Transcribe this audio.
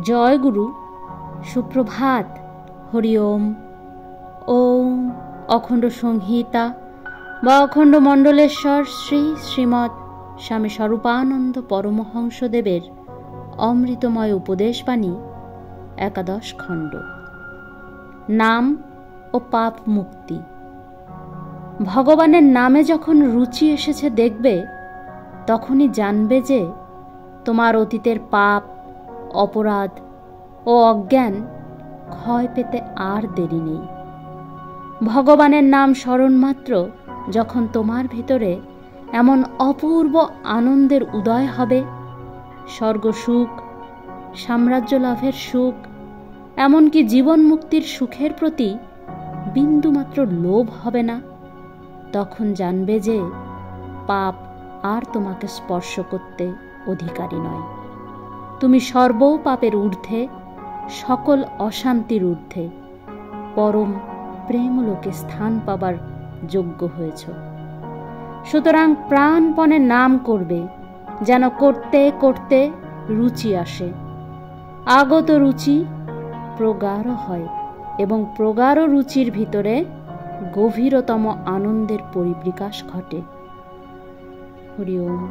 জয় গুরু, সুপ্রভাত, হরি ওম। ওম অখণ্ড সংহিতা বা অখণ্ড মণ্ডলেশ্বর শ্রী শ্রীমৎ স্বামী স্বরূপানন্দ পরমহংসদেবের অমৃতময় উপদেশবাণী, 11 খণ্ড। নাম ও পাপ মুক্তি। ভগবানের নামে যখন রুচি এসেছে দেখবে, তখনই জানবে যে তোমার অতীতের পাপ, অপরাধ ও অজ্ঞান ক্ষয় পেতে আর দেরি নেই। ভগবানের নাম স্মরণ মাত্র যখন তোমার ভিতরে এমন অপূর্ব আনন্দের উদয় হবে, স্বর্গ সুখ, সাম্রাজ্য লাভের সুখ, এমনকি জীবন মুক্তির সুখের প্রতি বিন্দুমাত্র লোভ হবে না, তখন জানবে যে পাপ আর তোমাকে স্পর্শ করতে অধিকারী নয়। তুমি সর্ব পাপের ঊর্ধ্বে, সকল অশান্তির ঊর্ধ্বে পরম প্রেমলোকে স্থান পাবার যোগ্য হয়েছ। সুতরাং প্রাণপণে নাম করবে, যেন করতে করতে রুচি আসে। আগত রুচি প্রগাঢ় হয় এবং প্রগাঢ় রুচির ভিতরে গভীরতম আনন্দের পরিবিকাশ ঘটে। হরি ওম।